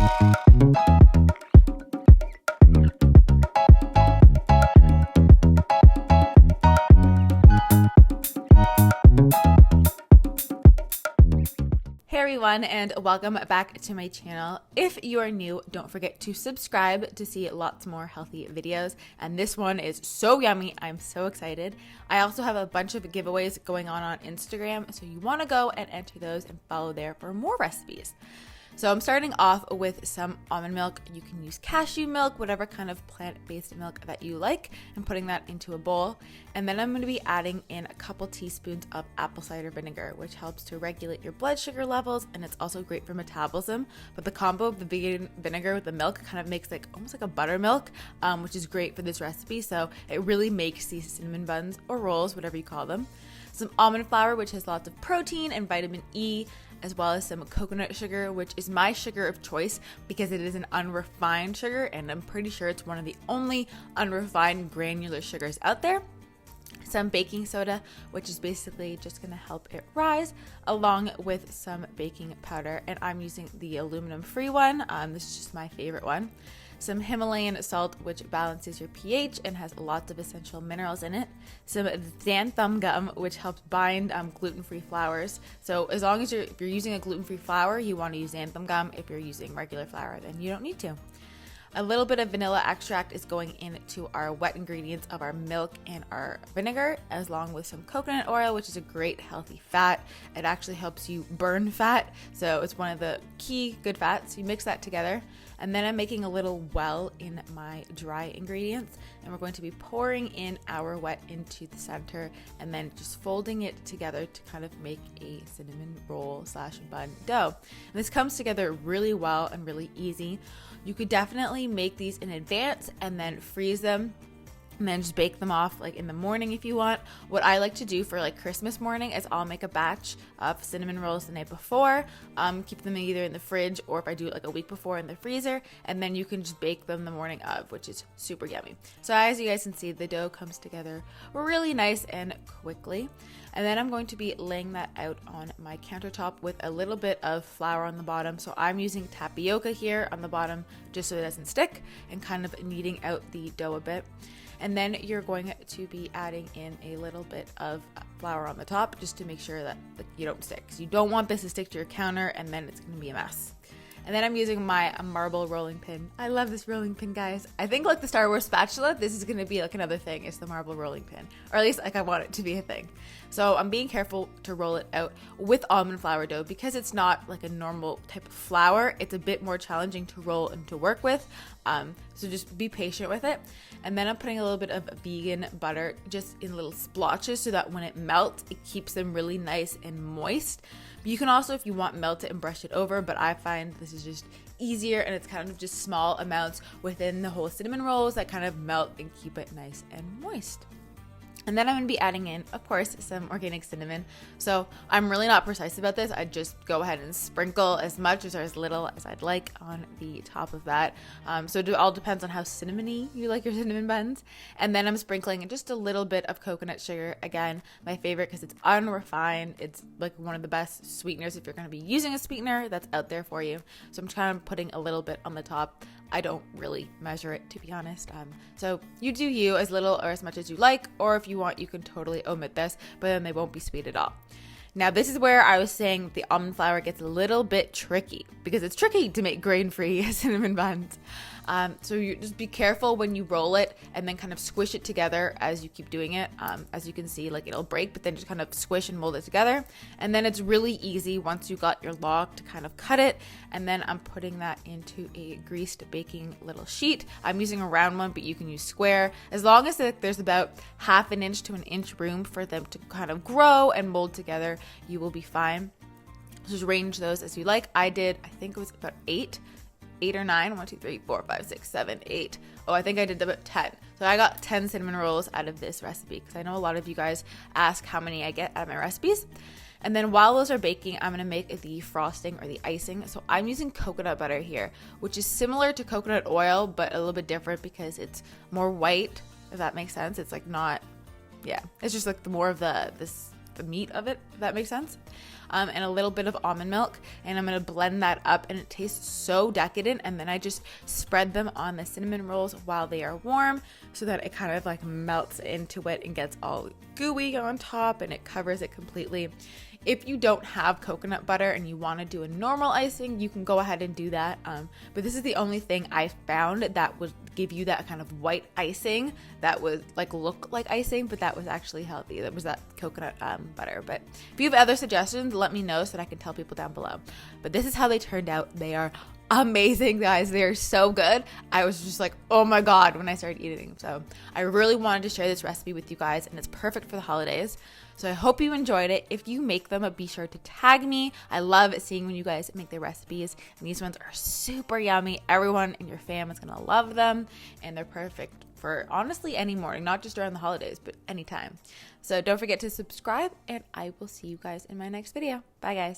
Hey everyone, and welcome back to my channel. If you are new, don't forget to subscribe to see lots more healthy videos. And this one is so yummy. I'm so excited. I also have a bunch of giveaways going on Instagram, so you want to go and enter those and follow there for more recipes. So I'm starting off with some almond milk. You can use cashew milk, whatever kind of plant-based milk that you like, and putting that into a bowl. And then I'm going to be adding in a couple teaspoons of apple cider vinegar, which helps to regulate your blood sugar levels, and it's also great for metabolism. But the combo of the vegan vinegar with the milk kind of makes like almost like a buttermilk, which is great for this recipe. So it really makes these cinnamon buns or rolls, whatever you call them. Some almond flour, which has lots of protein and vitamin E, as well as some coconut sugar, which is my sugar of choice because it is an unrefined sugar, and I'm pretty sure it's one of the only unrefined granular sugars out there. Some baking soda, which is basically just going to help it rise, along with some baking powder, and I'm using the aluminum-free one. This is just my favorite one. Some Himalayan salt, which balances your pH and has lots of essential minerals in it. Some xantham gum, which helps bind gluten-free flours. So as long as if you're using a gluten-free flour, you want to use xantham gum. If you're using regular flour, then you don't need to. A little bit of vanilla extract is going into our wet ingredients of our milk and our vinegar, along with some coconut oil, which is a great healthy fat. It actually helps you burn fat, so it's one of the key good fats. You mix that together, and then I'm making a little well in my dry ingredients, and we're going to be pouring in our wet into the center and then just folding it together to kind of make a cinnamon roll / bun dough. And this comes together really well and really easy. You could definitely make these in advance and then freeze them and then just bake them off like in the morning if you want. What I like to do for like Christmas morning is I'll make a batch of cinnamon rolls the night before, keep them either in the fridge or if I do it like a week before in the freezer, and then you can just bake them the morning of, which is super yummy. So as you guys can see, the dough comes together really nice and quickly. And then I'm going to be laying that out on my countertop with a little bit of flour on the bottom. So I'm using tapioca here on the bottom just so it doesn't stick, and kind of kneading out the dough a bit. And then you're going to be adding in a little bit of flour on the top just to make sure that you don't stick. So you don't want this to stick to your counter and then it's going to be a mess. And then I'm using my marble rolling pin. I love this rolling pin, guys. I think like the Star Wars spatula, this is going to be like another thing. It's the marble rolling pin, or at least like I want it to be a thing. So I'm being careful to roll it out with almond flour dough because it's not like a normal type of flour. It's a bit more challenging to roll and to work with. So just be patient with it. And then I'm putting a little bit of vegan butter just in little splotches so that when it melts, it keeps them really nice and moist. You can also, if you want, melt it and brush it over, but I find this is just easier, and it's kind of just small amounts within the whole cinnamon rolls that kind of melt and keep it nice and moist. And then I'm going to be adding in, of course, some organic cinnamon. So I'm really not precise about this. I just go ahead and sprinkle as much or as little as I'd like on the top of that. So it all depends on how cinnamony you like your cinnamon buns. And then I'm sprinkling in just a little bit of coconut sugar. Again, my favorite because it's unrefined. It's like one of the best sweeteners if you're going to be using a sweetener that's out there for you. So I'm kind of putting a little bit on the top. I don't really measure it, to be honest. So you do you as little or as much as you like, or if you want, you can totally omit this, but then they won't be sweet at all. Now, this is where I was saying the almond flour gets a little bit tricky because it's tricky to make grain-free cinnamon buns. So you just be careful when you roll it and then kind of squish it together as you keep doing it. As you can see, like it'll break, but then just kind of squish and mold it together. And then it's really easy once you got your log to kind of cut it. And then I'm putting that into a greased baking little sheet. I'm using a round one, but you can use square. As long as there's about 1/2 inch to 1 inch room for them to kind of grow and mold together, you will be fine. Just arrange those as you like. I did, I think it was about 8 or 9. 1, 2, 3, 4, 5, 6, 7, 8. Oh, I think I did about 10. So I got 10 cinnamon rolls out of this recipe because I know a lot of you guys ask how many I get out of my recipes. And then while those are baking, I'm going to make the frosting or the icing. So I'm using coconut butter here, which is similar to coconut oil, but a little bit different because it's more white, if that makes sense. It's like not, yeah, it's just like the more of the the meat of it, if that makes sense. And a little bit of almond milk, and I'm gonna blend that up, and it tastes so decadent. And then I just spread them on the cinnamon rolls while they are warm so that it kind of like melts into it and gets all gooey on top, and it covers it completely. If you don't have coconut butter and you want to do a normal icing, you can go ahead and do that. But this is the only thing I found that would give you that kind of white icing that would like look like icing, but that was actually healthy. That was that coconut butter. But if you have other suggestions, let me know so that I can tell people down below. But this is how they turned out. They are amazing, guys. They are so good. I was just like, oh my God, when I started eating. So I really wanted to share this recipe with you guys, and it's perfect for the holidays. So I hope you enjoyed it. If you make them, be sure to tag me. I love seeing when you guys make their recipes, and these ones are super yummy. Everyone in your fam is gonna love them, and they're perfect for honestly any morning, not just around the holidays, but anytime. So don't forget to subscribe, and I will see you guys in my next video. Bye, guys.